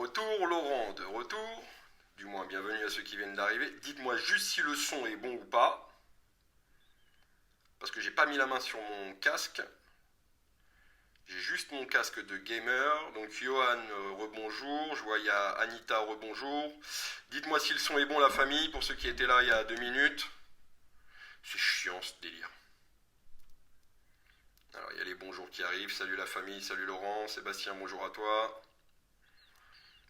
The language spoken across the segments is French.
retour, Laurent, de retour. Du moins, bienvenue à ceux qui viennent d'arriver. Dites-moi juste si le son est bon ou pas. Parce que j'ai pas mis la main sur mon casque. J'ai juste mon casque de gamer. Donc Johan, rebonjour. Je vois il y a Anita, rebonjour. Dites-moi si le son est bon, la famille, pour ceux qui étaient là il y a 2 minutes. C'est chiant ce délire. Alors il y a les bonjours qui arrivent. Salut la famille, salut Laurent. Sébastien, bonjour à toi.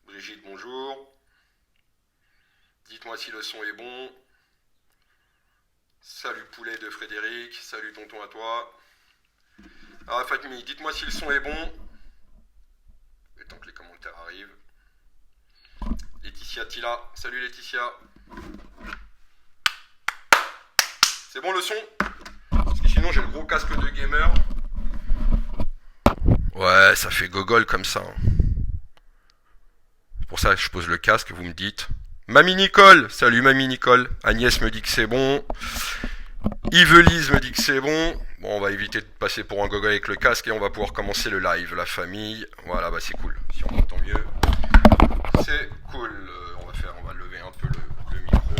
Brigitte, bonjour. Dites-moi si le son est bon. Salut poulet de Frédéric. Salut tonton à toi. Alors Fatmi, dites-moi si le son est bon. Le temps que les commentaires arrivent. Laetitia Tila. Salut Laetitia. C'est bon le son? Parce que sinon j'ai le gros casque de gamer. Ouais, ça fait gogol comme ça. Pour ça, je pose le casque, vous me dites. Mamie Nicole, salut Mamie Nicole. Agnès me dit que c'est bon. Yvelise me dit que c'est bon. Bon, on va éviter de passer pour un gogol avec le casque et on va pouvoir commencer le live. La famille, voilà, bah c'est cool. Si on m'entend mieux, c'est cool. On va lever un peu le micro.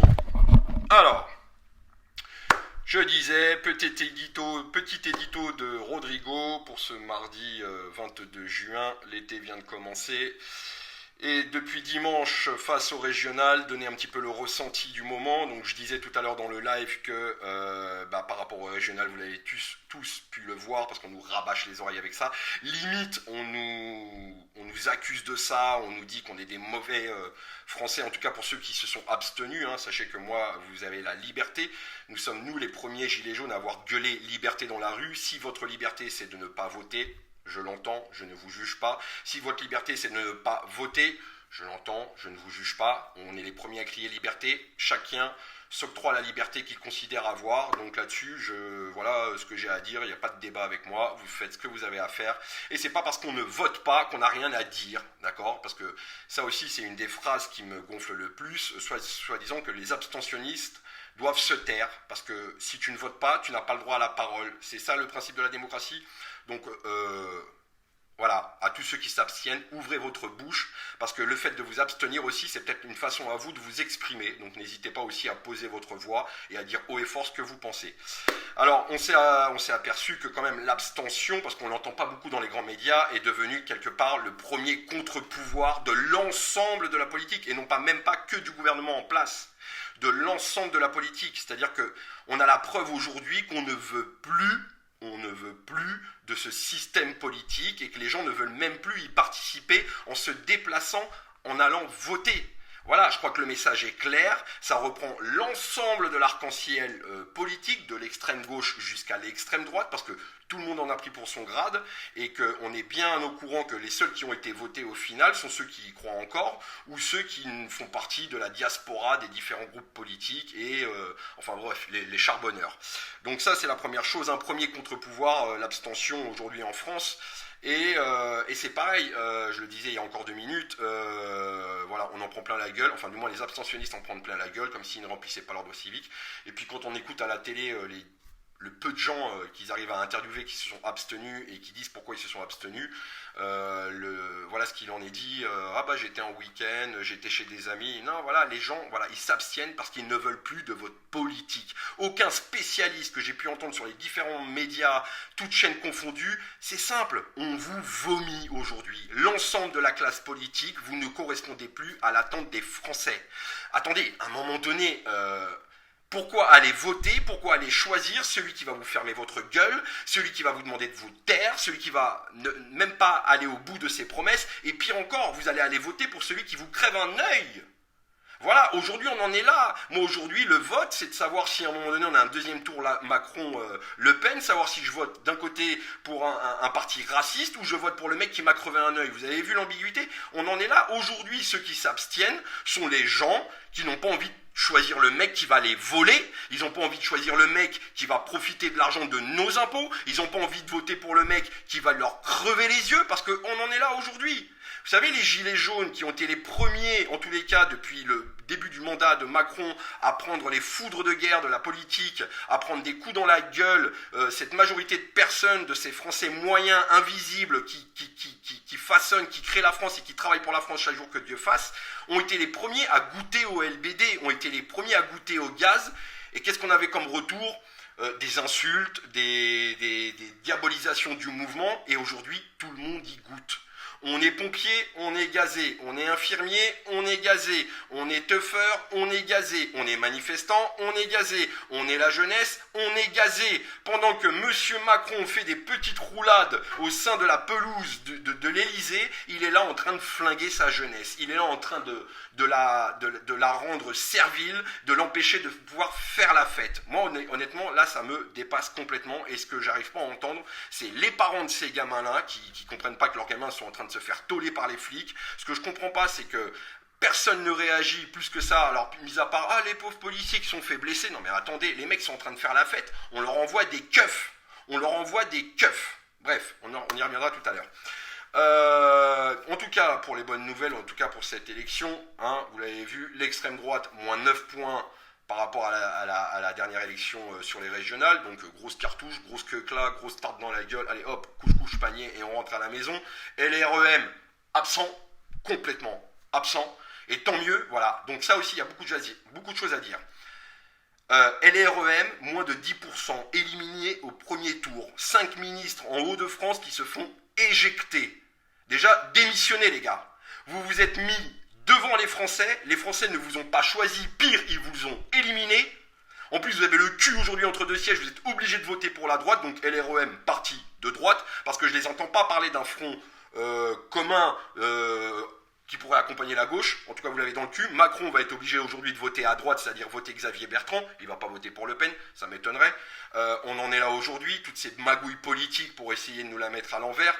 Alors, je disais, petit édito de Rodrigo pour ce mardi 22 juin. L'été vient de commencer. Et depuis dimanche, face au régional, donner un petit peu le ressenti du moment. Donc je disais tout à l'heure dans le live que par rapport au régional, vous l'avez tous pu le voir parce qu'on nous rabâche les oreilles avec ça. Limite, on nous accuse de ça, on nous dit qu'on est des mauvais Français, en tout cas pour ceux qui se sont abstenus. Sachez que moi, vous avez la liberté. Nous sommes, nous, les premiers gilets jaunes à avoir gueulé liberté dans la rue. Si votre liberté, c'est de ne pas voter, je l'entends, je ne vous juge pas. Si votre liberté, c'est de ne pas voter, je l'entends, je ne vous juge pas. On est les premiers à crier liberté. Chacun s'octroie la liberté qu'il considère avoir. Donc là-dessus, voilà ce que j'ai à dire. Il n'y a pas de débat avec moi. Vous faites ce que vous avez à faire. Et c'est pas parce qu'on ne vote pas qu'on n'a rien à dire, d'accord? Parce que ça aussi, c'est une des phrases qui me gonfle le plus. Soi-disant que les abstentionnistes doivent se taire. Parce que si tu ne votes pas, tu n'as pas le droit à la parole. C'est ça le principe de la démocratie. Donc voilà, à tous ceux qui s'abstiennent, ouvrez votre bouche, parce que le fait de vous abstenir aussi, c'est peut-être une façon à vous de vous exprimer. Donc n'hésitez pas aussi à poser votre voix et à dire haut et fort ce que vous pensez. Alors on s'est aperçu que quand même l'abstention, parce qu'on l'entend pas beaucoup dans les grands médias, est devenu quelque part le premier contre-pouvoir de l'ensemble de la politique, et non pas même pas que du gouvernement en place, de l'ensemble de la politique. C'est-à-dire qu'on a la preuve aujourd'hui qu'on ne veut plus de ce système politique et que les gens ne veulent même plus y participer en se déplaçant, en allant voter. Voilà, je crois que le message est clair, ça reprend l'ensemble de l'arc-en-ciel politique, de l'extrême gauche jusqu'à l'extrême droite, parce que tout le monde en a pris pour son grade, et qu'on est bien au courant que les seuls qui ont été votés au final sont ceux qui y croient encore, ou ceux qui font partie de la diaspora des différents groupes politiques, et enfin bref, les charbonneurs. Donc ça c'est la première chose, un premier contre-pouvoir, l'abstention aujourd'hui en France. Et c'est pareil, je le disais il y a encore 2 minutes, voilà, on en prend plein la gueule, enfin du moins les abstentionnistes en prennent plein la gueule, comme s'ils ne remplissaient pas l'ordre civique. Et puis quand on écoute à la télé le peu de gens qu'ils arrivent à interviewer qui se sont abstenus et qui disent pourquoi ils se sont abstenus, voilà ce qu'il en est dit, j'étais en week-end, j'étais chez des amis. Non, voilà, les gens, voilà, ils s'abstiennent parce qu'ils ne veulent plus de votre politique. Aucun spécialiste que j'ai pu entendre sur les différents médias, toutes chaînes confondues, c'est simple, on vous vomit aujourd'hui. L'ensemble de la classe politique, vous ne correspondez plus à l'attente des Français. Attendez, à un moment donné, pourquoi aller voter? Pourquoi aller choisir celui qui va vous fermer votre gueule, celui qui va vous demander de vous taire, celui qui va même pas aller au bout de ses promesses, et pire encore, vous allez aller voter pour celui qui vous crève un œil? Voilà, aujourd'hui on en est là. Moi aujourd'hui le vote, c'est de savoir si à un moment donné on a un deuxième tour là, Macron-Le Pen, savoir si je vote d'un côté pour un parti raciste ou je vote pour le mec qui m'a crevé un œil. Vous avez vu l'ambiguïté? On en est là. Aujourd'hui, ceux qui s'abstiennent sont les gens qui n'ont pas envie de choisir le mec qui va les voler, ils n'ont pas envie de choisir le mec qui va profiter de l'argent de nos impôts, ils n'ont pas envie de voter pour le mec qui va leur crever les yeux, parce qu'on en est là aujourd'hui. Vous savez, les gilets jaunes qui ont été les premiers, en tous les cas depuis le début du mandat de Macron, à prendre les foudres de guerre de la politique, à prendre des coups dans la gueule, cette majorité de personnes, de ces Français moyens, invisibles, qui façonnent, qui créent la France et qui travaillent pour la France chaque jour que Dieu fasse, ont été les premiers à goûter au LBD, ont été les premiers à goûter au gaz. Et qu'est-ce qu'on avait comme retour ? Des insultes, des diabolisations du mouvement, et aujourd'hui, tout le monde y goûte. On est pompier, on est gazé. On est infirmier, on est gazé. On est teufeur, on est gazé. On est manifestant, on est gazé. On est la jeunesse, on est gazé. Pendant que Monsieur Macron fait des petites roulades au sein de la pelouse de l'Élysée, il est là en train de flinguer sa jeunesse. Il est là en train de la rendre servile, de l'empêcher de pouvoir faire la fête. Moi, honnêtement, là, ça me dépasse complètement. Et ce que j'arrive pas à entendre, c'est les parents de ces gamins-là qui comprennent pas que leurs gamins sont en train de se faire toller par les flics. Ce que je comprends pas, c'est que personne ne réagit plus que ça. Alors, mis à part, les pauvres policiers qui sont fait blesser. Non mais attendez, les mecs sont en train de faire la fête. On leur envoie des keufs. Bref, on y reviendra tout à l'heure. En tout cas, pour les bonnes nouvelles, en tout cas pour cette élection, vous l'avez vu, l'extrême droite, moins 9 points par rapport à la dernière élection sur les régionales. Donc grosse cartouche, grosse queue-cla, grosse tarte dans la gueule. Allez hop, couche panier et on rentre à la maison. LREM, absent, complètement absent. Et tant mieux, voilà. Donc ça aussi, il y a beaucoup de choses à dire. LREM, moins de 10%, éliminés au premier tour. 5 ministres en Hauts-de-France qui se font éjecter. Déjà, démissionnez les gars. Vous vous êtes mis devant les Français ne vous ont pas choisi, pire, ils vous ont éliminé. En plus, vous avez le cul aujourd'hui entre deux sièges, vous êtes obligé de voter pour la droite, donc LREM, parti de droite, parce que je les entends pas parler d'un front commun qui pourrait accompagner la gauche. En tout cas, vous l'avez dans le cul. Macron va être obligé aujourd'hui de voter à droite, c'est-à-dire voter Xavier Bertrand. Il va pas voter pour Le Pen, ça m'étonnerait. On en est là aujourd'hui, toutes ces magouilles politiques pour essayer de nous la mettre à l'envers.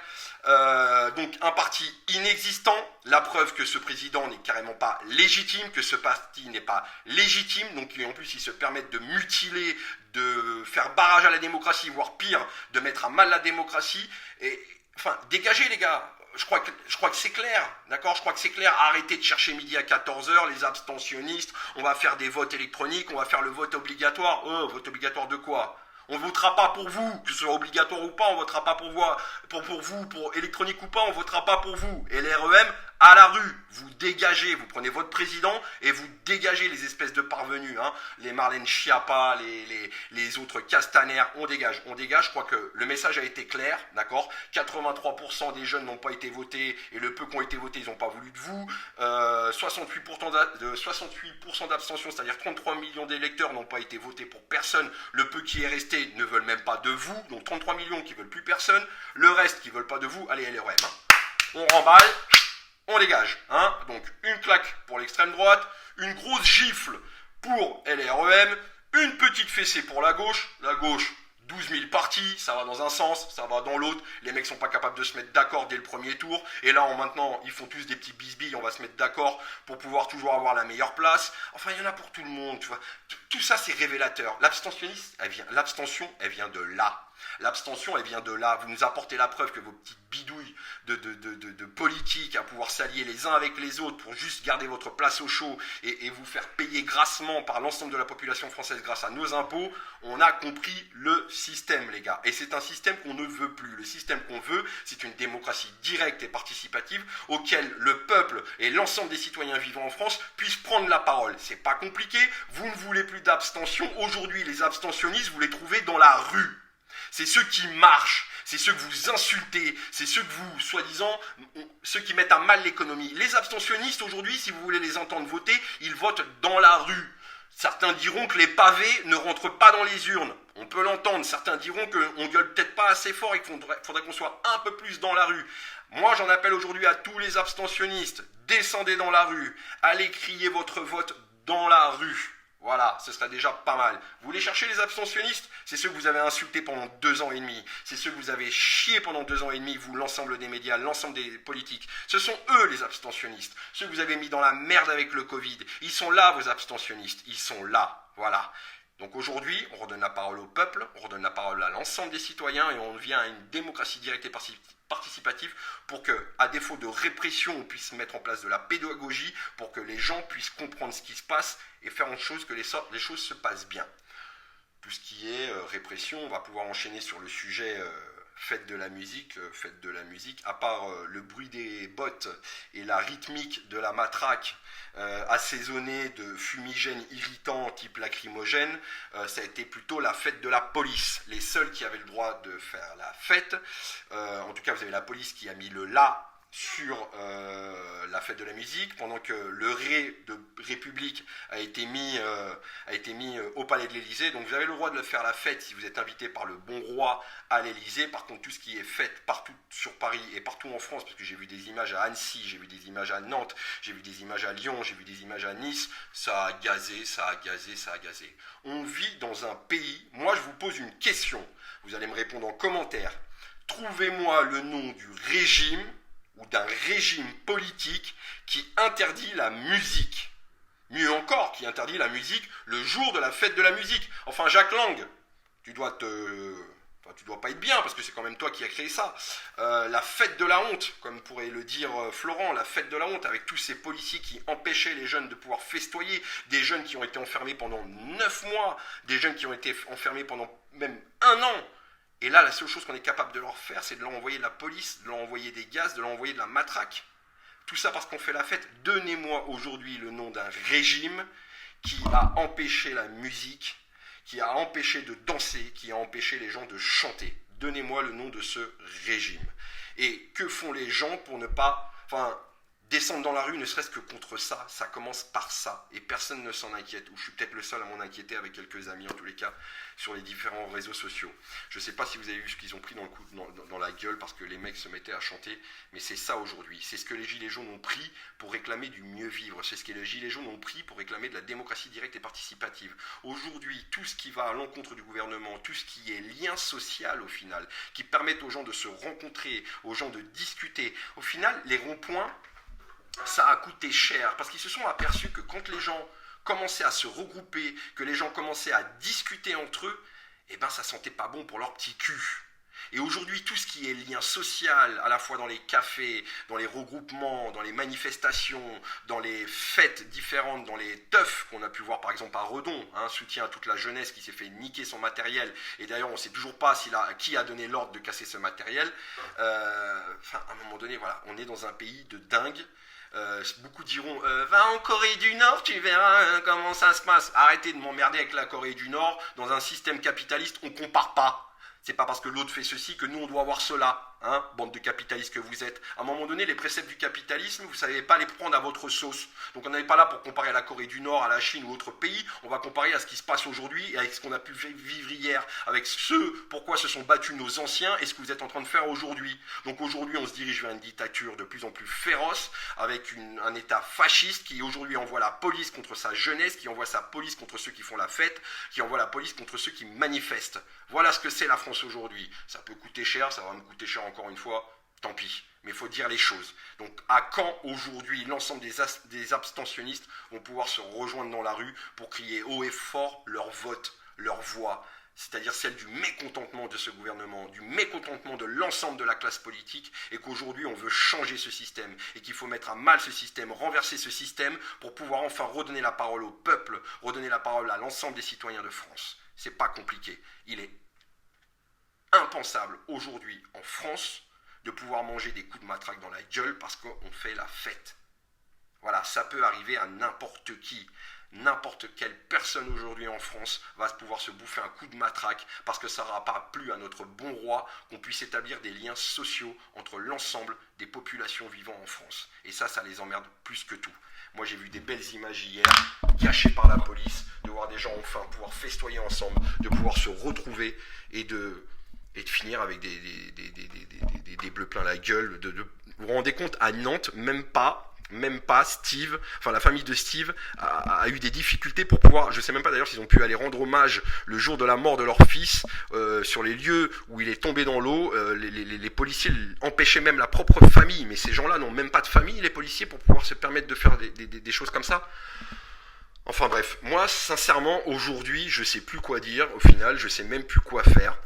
Donc un parti inexistant, la preuve que ce président n'est carrément pas légitime, que ce parti n'est pas légitime, donc en plus ils se permettent de mutiler, de faire barrage à la démocratie, voire pire, de mettre à mal la démocratie. Et enfin, dégagez les gars. Je crois que c'est clair, d'accord ? Je crois que c'est clair. Arrêtez de chercher midi à 14h, les abstentionnistes, on va faire des votes électroniques, on va faire le vote obligatoire. Vote obligatoire de quoi ? On ne votera pas pour vous, que ce soit obligatoire ou pas, on ne votera pas pour vous, pour électronique ou pas, on ne votera pas pour vous. Et les REM, à la rue, vous dégagez, vous prenez votre président et vous dégagez les espèces de parvenus, les Marlène Schiappa, les autres Castaner, on dégage. Je crois que le message a été clair, d'accord ? 83% des jeunes n'ont pas été votés et le peu qui ont été votés, ils n'ont pas voulu de vous. 68% d'abstention, c'est-à-dire 33 millions d'électeurs n'ont pas été votés pour personne. Le peu qui est resté ne veulent même pas de vous, donc 33 millions qui veulent plus personne. Le reste qui veulent pas de vous, allez LREM, on remballe. On dégage, donc une claque pour l'extrême droite, une grosse gifle pour LREM, une petite fessée pour la gauche 12 000 partis, ça va dans un sens, ça va dans l'autre, les mecs sont pas capables de se mettre d'accord dès le premier tour, et là maintenant ils font tous des petits bisbilles, on va se mettre d'accord pour pouvoir toujours avoir la meilleure place, enfin il y en a pour tout le monde, tu vois, tout ça c'est révélateur, l'abstention elle vient de là. L'abstention, elle vient de là. Vous nous apportez la preuve que vos petites bidouilles de politique à pouvoir s'allier les uns avec les autres pour juste garder votre place au chaud et vous faire payer grassement par l'ensemble de la population française grâce à nos impôts, on a compris le système, les gars. Et c'est un système qu'on ne veut plus. Le système qu'on veut, c'est une démocratie directe et participative auquel le peuple et l'ensemble des citoyens vivant en France puissent prendre la parole. C'est pas compliqué. Vous ne voulez plus d'abstention. Aujourd'hui, les abstentionnistes, vous les trouvez dans la rue. C'est ceux qui marchent, c'est ceux que vous insultez, c'est ceux que vous, soi-disant, ceux qui mettent à mal l'économie. Les abstentionnistes, aujourd'hui, si vous voulez les entendre voter, ils votent dans la rue. Certains diront que les pavés ne rentrent pas dans les urnes. On peut l'entendre. Certains diront qu'on ne gueule peut-être pas assez fort et qu'il faudrait qu'on soit un peu plus dans la rue. Moi, j'en appelle aujourd'hui à tous les abstentionnistes. Descendez dans la rue. Allez crier votre vote dans la rue. Voilà, ce serait déjà pas mal. Vous voulez chercher les abstentionnistes? C'est ceux que vous avez insultés pendant 2 ans et demi. C'est ceux que vous avez chiés pendant 2 ans et demi, vous, l'ensemble des médias, l'ensemble des politiques. Ce sont eux les abstentionnistes. Ceux que vous avez mis dans la merde avec le Covid. Ils sont là, vos abstentionnistes. Ils sont là. Voilà. Donc aujourd'hui, on redonne la parole au peuple, on redonne la parole à l'ensemble des citoyens et on vient à une démocratie directe et participative pour que, à défaut de répression, on puisse mettre en place de la pédagogie pour que les gens puissent comprendre ce qui se passe et faire en sorte que les choses se passent bien. Tout ce qui est répression, on va pouvoir enchaîner sur le sujet fête de la musique, à part le bruit des bottes et la rythmique de la matraque assaisonnée de fumigènes irritants type lacrymogène, ça a été plutôt la fête de la police. Les seuls qui avaient le droit de faire la fête, en tout cas vous avez la police qui a mis le la sur la fête de la musique, pendant que le ré de République a été mis au palais de l'Élysée. Donc vous avez le droit de le faire la fête si vous êtes invité par le bon roi à l'Élysée. Par contre, tout ce qui est fête partout sur Paris et partout en France, parce que j'ai vu des images à Annecy, j'ai vu des images à Nantes, j'ai vu des images à Lyon, j'ai vu des images à Nice, ça a gazé. On vit dans un pays, moi je vous pose une question, vous allez me répondre en commentaire. Trouvez-moi le nom du régime ou d'un régime politique qui interdit la musique. Mieux encore, qui interdit la musique le jour de la fête de la musique. Enfin, Jacques Lang, tu dois pas être bien, parce que c'est quand même toi qui as créé ça. La fête de la honte, comme pourrait le dire Florent, la fête de la honte, avec tous ces policiers qui empêchaient les jeunes de pouvoir festoyer, des jeunes qui ont été enfermés pendant 9 mois, des jeunes qui ont été enfermés pendant même 1 an. Et là, la seule chose qu'on est capable de leur faire, c'est de leur envoyer de la police, de leur envoyer des gaz, de leur envoyer de la matraque. Tout ça parce qu'on fait la fête. Donnez-moi aujourd'hui le nom d'un régime qui a empêché la musique, qui a empêché de danser, qui a empêché les gens de chanter. Donnez-moi le nom de ce régime. Et que font les gens pour ne pas... descendre dans la rue, ne serait-ce que contre ça, ça commence par ça. Et personne ne s'en inquiète. Ou je suis peut-être le seul à m'en inquiéter avec quelques amis, en tous les cas, sur les différents réseaux sociaux. Je ne sais pas si vous avez vu ce qu'ils ont pris dans la gueule, parce que les mecs se mettaient à chanter. Mais c'est ça aujourd'hui. C'est ce que les Gilets jaunes ont pris pour réclamer du mieux vivre. C'est ce que les Gilets jaunes ont pris pour réclamer de la démocratie directe et participative. Aujourd'hui, tout ce qui va à l'encontre du gouvernement, tout ce qui est lien social au final, qui permettent aux gens de se rencontrer, aux gens de discuter. Au final, les ronds-points, ça a coûté cher, parce qu'ils se sont aperçus que quand les gens commençaient à se regrouper, que les gens commençaient à discuter entre eux, ça sentait pas bon pour leur petit cul. Et aujourd'hui, tout ce qui est lien social, à la fois dans les cafés, dans les regroupements, dans les manifestations, dans les fêtes différentes, dans les teufs qu'on a pu voir par exemple à Redon, soutien à toute la jeunesse qui s'est fait niquer son matériel, et d'ailleurs on ne sait toujours pas qui a donné l'ordre de casser ce matériel. À un moment donné, voilà, on est dans un pays de dingue. Beaucoup diront va en Corée du Nord, tu verras comment ça se passe. Arrêtez de m'emmerder avec la Corée du Nord. Dans un système capitaliste, on compare pas. C'est pas parce que l'autre fait ceci que nous on doit avoir cela. Bande de capitalistes que vous êtes. À un moment donné, les préceptes du capitalisme, vous ne savez pas les prendre à votre sauce. Donc on n'est pas là pour comparer à la Corée du Nord, à la Chine ou autre pays. On va comparer à ce qui se passe aujourd'hui et avec ce qu'on a pu vivre hier, avec pourquoi se sont battus nos anciens et ce que vous êtes en train de faire aujourd'hui. Donc aujourd'hui, on se dirige vers une dictature de plus en plus féroce, avec un État fasciste qui aujourd'hui envoie la police contre sa jeunesse, qui envoie sa police contre ceux qui font la fête, qui envoie la police contre ceux qui manifestent. Voilà ce que c'est la France aujourd'hui. Ça peut coûter cher, ça va me coûter cher encore une fois, tant pis. Mais il faut dire les choses. Donc à quand aujourd'hui l'ensemble des abstentionnistes vont pouvoir se rejoindre dans la rue pour crier haut et fort leur vote, leur voix, c'est-à-dire celle du mécontentement de ce gouvernement, du mécontentement de l'ensemble de la classe politique, et qu'aujourd'hui on veut changer ce système, et qu'il faut mettre à mal ce système, renverser ce système, pour pouvoir enfin redonner la parole au peuple, redonner la parole à l'ensemble des citoyens de France. C'est pas compliqué. Il est impensable aujourd'hui en France de pouvoir manger des coups de matraque dans la gueule parce qu'on fait la fête. Voilà, ça peut arriver à n'importe qui. N'importe quelle personne aujourd'hui en France va pouvoir se bouffer un coup de matraque parce que ça n'aura pas plu à notre bon roi qu'on puisse établir des liens sociaux entre l'ensemble des populations vivant en France. Et ça les emmerde plus que tout. Moi j'ai vu des belles images hier, cachées par la police, de voir des gens enfin pouvoir festoyer ensemble, de pouvoir se retrouver et de finir avec des bleus plein la gueule. Vous vous rendez compte, à Nantes, même pas même pas Steve, enfin la famille de Steve a eu des difficultés pour pouvoir, je sais même pas d'ailleurs s'ils ont pu aller rendre hommage le jour de la mort de leur fils sur les lieux où il est tombé dans l'eau. Les policiers empêchaient même la propre famille, mais ces gens-là n'ont même pas de famille, les policiers, pour pouvoir se permettre de faire des choses comme ça. Enfin bref, moi sincèrement aujourd'hui je sais plus quoi dire, au final je sais même plus quoi faire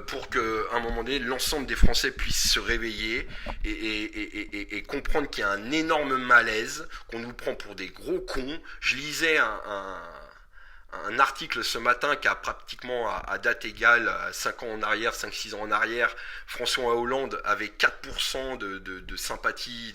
pour qu'à un moment donné l'ensemble des Français puissent se réveiller et comprendre qu'il y a un énorme malaise, qu'on nous prend pour des gros cons. Je lisais un article ce matin qui a pratiquement à date égale, 5 ans en arrière, 5-6 ans en arrière, François Hollande avait 4% de sympathie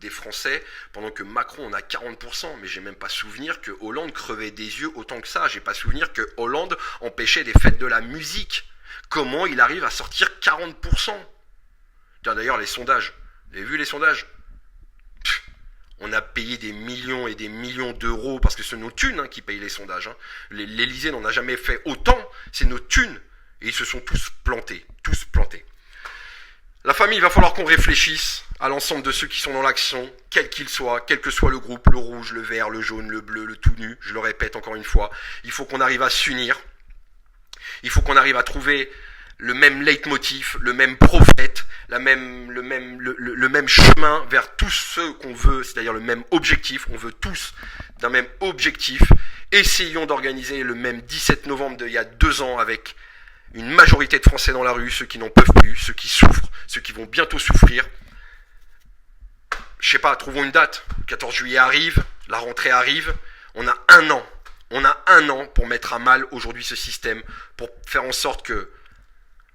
des Français, pendant que Macron en a 40%, mais j'ai même pas souvenir que Hollande crevait des yeux autant que ça, j'ai pas souvenir que Hollande empêchait des fêtes de la musique. Comment il arrive à sortir 40%? Tiens, d'ailleurs les sondages, vous avez vu les sondages? On a payé des millions et des millions d'euros, parce que c'est nos thunes qui payent les sondages. L'Élysée n'en a jamais fait autant, c'est nos thunes. Et ils se sont tous plantés, tous plantés. La famille, il va falloir qu'on réfléchisse à l'ensemble de ceux qui sont dans l'action, quel qu'il soit, quel que soit le groupe, le rouge, le vert, le jaune, le bleu, le tout nu, je le répète encore une fois. Il faut qu'on arrive à s'unir, il faut qu'on arrive à trouver le même leitmotiv, le même prophète, le même chemin vers tous ceux qu'on veut, c'est-à-dire le même objectif. On veut tous d'un même objectif. Essayons d'organiser le même 17 novembre d'il y a 2 ans avec une majorité de Français dans la rue, ceux qui n'en peuvent plus, ceux qui souffrent, ceux qui vont bientôt souffrir. Je sais pas, trouvons une date. Le 14 juillet arrive, la rentrée arrive, on a un an. On a un an pour mettre à mal aujourd'hui ce système, pour faire en sorte que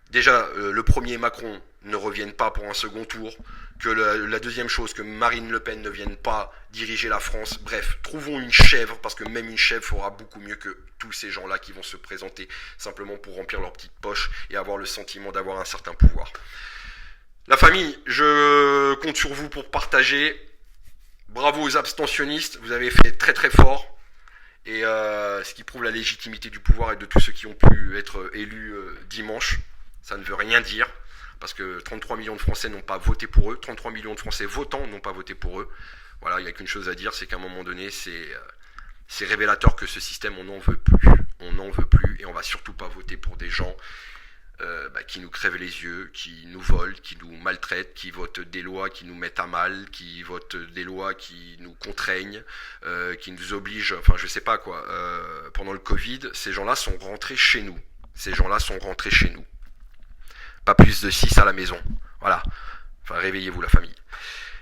déjà, le premier Macron ne revienne pas pour un second tour, que la deuxième chose, que Marine Le Pen ne vienne pas diriger la France. Bref, trouvons une chèvre, parce que même une chèvre fera beaucoup mieux que tous ces gens-là qui vont se présenter simplement pour remplir leur petite poche et avoir le sentiment d'avoir un certain pouvoir. La famille, je compte sur vous pour partager. Bravo aux abstentionnistes, vous avez fait très très fort. Et ce qui prouve la légitimité du pouvoir et de tous ceux qui ont pu être élus dimanche. Ça ne veut rien dire, parce que 33 millions de Français n'ont pas voté pour eux, 33 millions de Français votants n'ont pas voté pour eux. Voilà, il n'y a qu'une chose à dire, c'est qu'à un moment donné, c'est révélateur que ce système, on n'en veut plus. On n'en veut plus, et on va surtout pas voter pour des gens qui nous crèvent les yeux, qui nous volent, qui nous maltraitent, qui votent des lois qui nous mettent à mal, qui votent des lois qui nous contraignent, qui nous obligent, enfin je sais pas quoi. Pendant le Covid, ces gens-là sont rentrés chez nous. Ces gens-là sont rentrés chez nous. Pas plus de 6 à la maison. Voilà. Enfin, réveillez-vous la famille.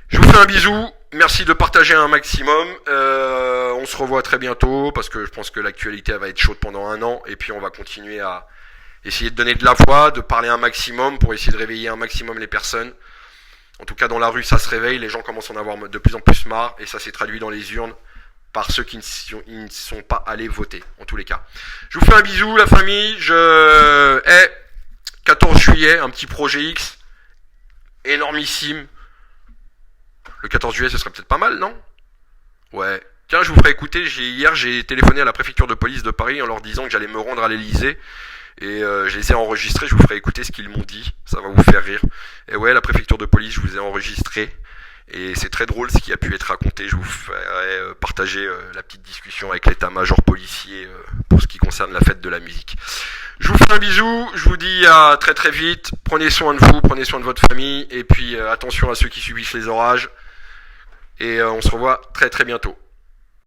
Je vous fais un bisou. Merci de partager un maximum. On se revoit très bientôt, parce que je pense que l'actualité va être chaude pendant un an. Et puis on va continuer à essayer de donner de la voix, de parler un maximum pour essayer de réveiller un maximum les personnes. En tout cas, dans la rue, ça se réveille. Les gens commencent à en avoir de plus en plus marre. Et ça s'est traduit dans les urnes par ceux qui ne sont pas allés voter, en tous les cas. Je vous fais un bisou, la famille. 14 juillet, un petit projet X, énormissime. Le 14 juillet, ce serait peut-être pas mal, non? Ouais. Tiens, je vous ferai écouter, hier j'ai téléphoné à la préfecture de police de Paris en leur disant que j'allais me rendre à l'Élysée. Et je les ai enregistrés, je vous ferai écouter ce qu'ils m'ont dit, ça va vous faire rire. Et ouais, la préfecture de police, je vous ai enregistré. Et c'est très drôle ce qui a pu être raconté. Je vous ferai partager la petite discussion avec l'état-major policier pour ce qui concerne la fête de la musique. Je vous fais un bisou, je vous dis à très très vite. Prenez soin de vous, prenez soin de votre famille. Et puis attention à ceux qui subissent les orages. Et on se revoit très très bientôt.